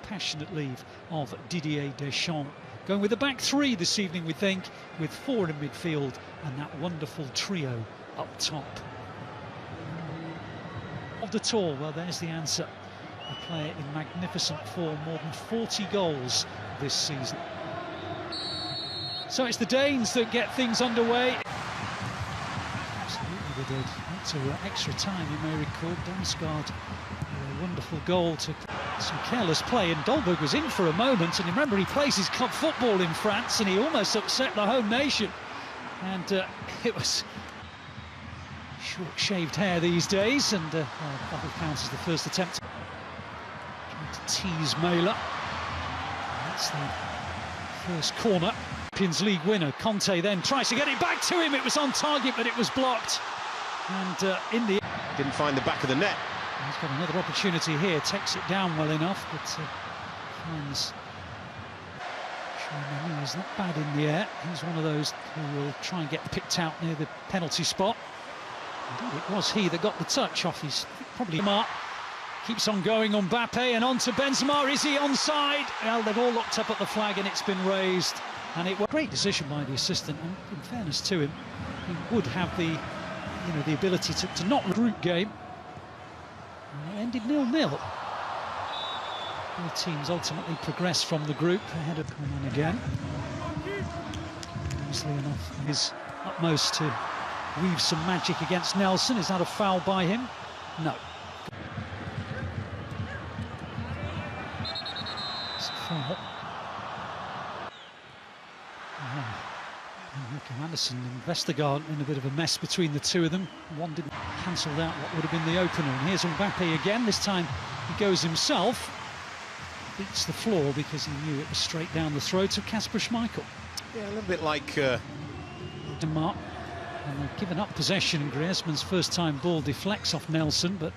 passionate leave of Didier Deschamps. Going with the back three this evening, we think, with four in midfield and that wonderful trio up top. Of at all, well, there's the answer. A player in magnificent form, more than 40 goals this season. So it's the Danes that get things underway. Absolutely they did. To extra time, you may recall, Damsgaard, a wonderful goal to some careless play, and Dolberg was in for a moment, and you remember he plays his club football in France and he almost upset the home nation, and it was short shaved hair these days, and that'll count as the first attempt. Trying to tease Mailer. That's the first corner. Champions League winner Conte then tries to get it back to him. It was on target, but it was blocked. And in the didn't find the back of the net. He's got another opportunity here, takes it down well enough, but finds he's not bad in the air. He's one of those who will try and get picked out near the penalty spot. Indeed, it was he that got the touch off his probably mark. Keeps on going on Mbappe and on to Benzema. Is he onside? Well, they've all looked up at the flag and it's been raised. And it was a great decision by the assistant. And in fairness to him, he would have the the ability to not group game. And it ended 0-0. Both teams ultimately progressed from the group ahead of Coman again. Easily enough, his utmost to weave some magic against Nelson. Is that a foul by him? No. It's a foul. Anderson and Vestergaard in a bit of a mess between the two of them. One didn't cancel out what would have been the opener. And here's Mbappe again. This time he goes himself. Beats the floor because he knew it was straight down the throat of Kasper Schmeichel. Yeah, a little bit like Denmark. And they've given up possession. Griezmann's first time ball deflects off Nelson, but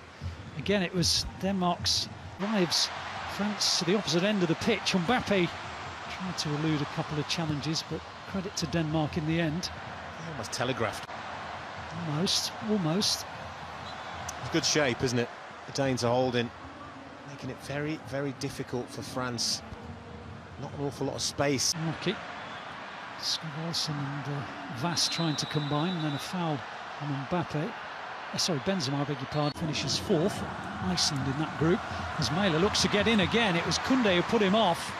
again it was Denmark's drives France to the opposite end of the pitch. Mbappe tried to elude a couple of challenges, but credit to Denmark in the end. Almost telegraphed. Almost. It's good shape, isn't it? The Danes are holding, making it very, very difficult for France. Not an awful lot of space. Okay. Scott Olsen and Vass trying to combine, and then a foul on Mbappe. Sorry, Benzema, I beg your pardon, finishes fourth. Iceland in that group. As Mailer looks to get in again, it was Koundé who put him off.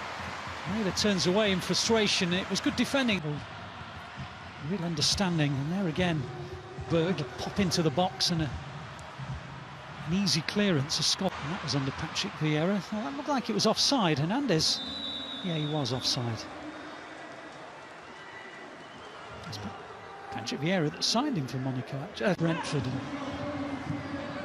Mailer turns away in frustration. It was good defending. Real understanding, and there again, Berg pop into the box and an easy clearance of Scott. And that was under Patrick Vieira. Well, that looked like it was offside. Hernandez, yeah, he was offside. It's Patrick Vieira that signed him from Monaco, Brentford. And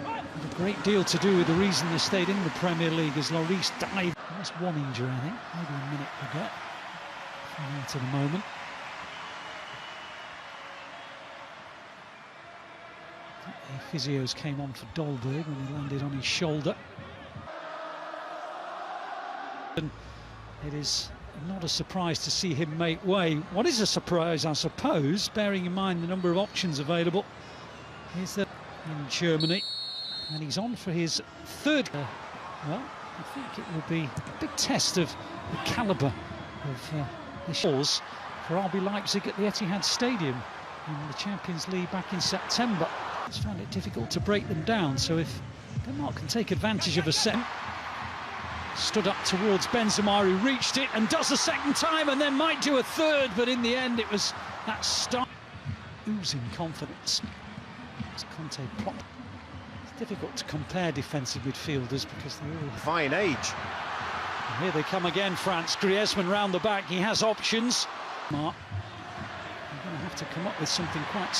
had a great deal to do with the reason they stayed in the Premier League, as Lloris died. That's one injury, I think. Maybe a minute to get from there to the moment. The physios came on for Dolberg when he landed on his shoulder. And it is not a surprise to see him make way. What is a surprise, I suppose, bearing in mind the number of options available, is that in Germany, and he's on for his third. Well, I think it will be a big test of the calibre of the shores for RB Leipzig at the Etihad Stadium in the Champions League back in September. It's found it difficult to break them down, so if Denmark can take advantage of a set, stood up towards Benzema, who reached it and does a second time and then might do a third, but in the end it was that start. Oozing confidence as Conte plopped. It's difficult to compare defensive midfielders because they're all fine age. And here they come again, France. Griezmann round the back, he has options. Mark, you're going to have to come up with something quite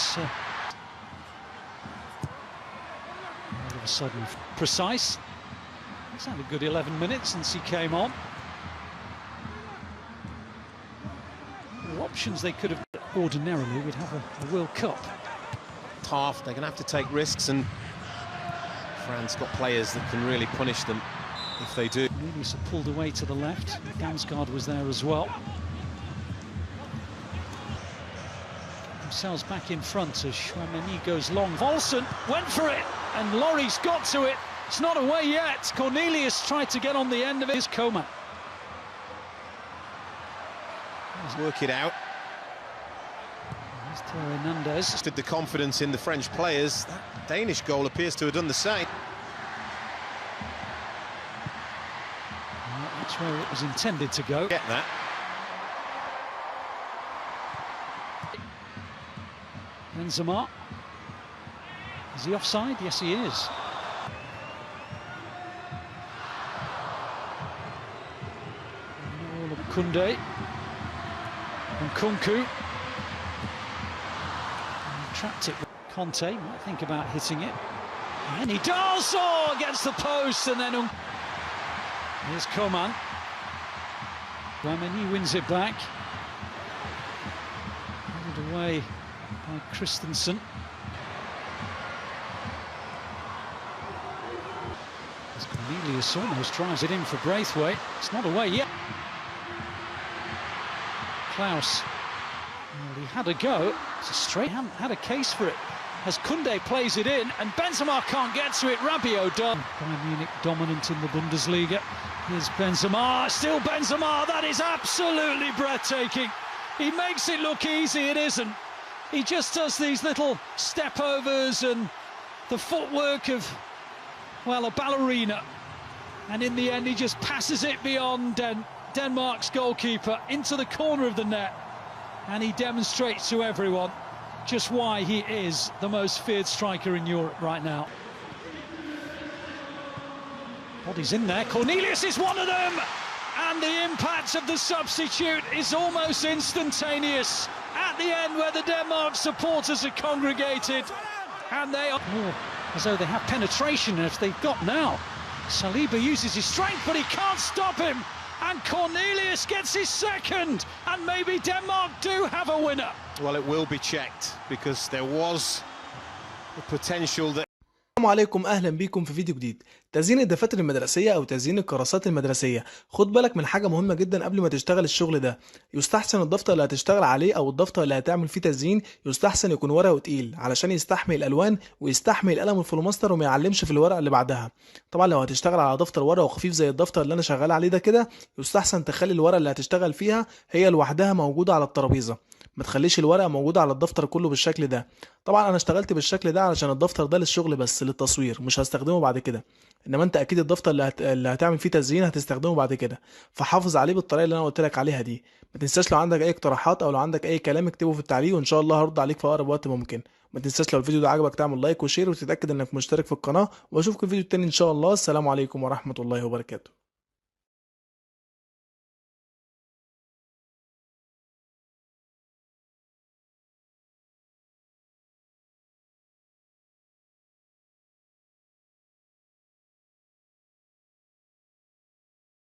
all of a sudden precise. It's had a good 11 minutes since he came on. The options they could have ordinarily would have a World Cup. Half, they're going to have to take risks, and France got players that can really punish them if they do. Muniz pulled away to the left. Damsgaard was there as well. Themselves back in front as Chouameni goes long. Volson went for it, and Lloris got to it. It's not away yet. Cornelius tried to get on the end of it. Here's Coman. Work it out. There's Theo Hernandez. Did the confidence in the French players. That Danish goal appears to have done the same. Well, that's where it was intended to go. Get that. Benzema. Is he offside? Yes, he is. Kunde. And Kunku. Trapped it. Conte might think about hitting it. And he does! Oh, against the post, and then... Here's Coman. He wins it back. Handed away by Christensen. As Cornelius almost drives it in for Braithwaite. It's not away yet. Klaus. Well, he had a go. It's a straight. Hadn't had a case for it. As Kunde plays it in, and Benzema can't get to it. Rabiot done. Bayern Munich dominant in the Bundesliga. Here's Benzema. Still Benzema. That is absolutely breathtaking. He makes it look easy. It isn't. He just does these little step overs and the footwork of, well, a ballerina. And in the end, he just passes it beyond Denmark's goalkeeper into the corner of the net. And he demonstrates to everyone just why he is the most feared striker in Europe right now. Body's in there. Cornelius is one of them! And the impact of the substitute is almost instantaneous at the end, where the Denmark supporters are congregated. And they are as though they have penetration if they've got now. Saliba uses his strength, but he can't stop him. And Cornelius gets his second, and maybe Denmark do have a winner. Well, it will be checked because there was the potential that. السلام عليكم، اهلا بيكم في فيديو جديد. تزيين الدفاتر المدرسيه او تزيين الكراسات المدرسيه. خد بالك من حاجه مهمه جدا قبل ما تشتغل الشغل ده. يستحسن الدفتر اللي هتشتغل عليه او الدفتر اللي هتعمل فيه تزيين يستحسن يكون ورقه تقيل علشان يستحمل الالوان ويستحمل قلم الفلوماستر وما يعلمش في الورقه اللي بعدها. طبعا لو هتشتغل على دفتر ورقه خفيف زي الدفتر اللي انا شغال عليه ده كده، يستحسن تخلي الورقه اللي هتشتغل فيها هي لوحدها موجوده على الترابيزه، ما تخليش الورقه موجوده على الدفتر كله بالشكل ده. طبعا انا اشتغلت بالشكل ده علشان الدفتر ده للشغل بس، للتصوير، مش هستخدمه بعد كده. انما انت اكيد الدفتر اللي هتعمل فيه تزيين هتستخدمه بعد كده، فحافظ عليه بالطريقه اللي انا قلت لك عليها دي. ما تنساش لو عندك اي اقتراحات او لو عندك اي كلام اكتبه في التعليق، وان شاء الله هرد عليك في اقرب وقت ممكن. ما تنساش لو الفيديو ده عجبك تعمل لايك وشير وتتاكد انك مشترك في القناه، واشوفك في الفيديو التاني ان شاء الله. السلام عليكم ورحمه الله وبركاته.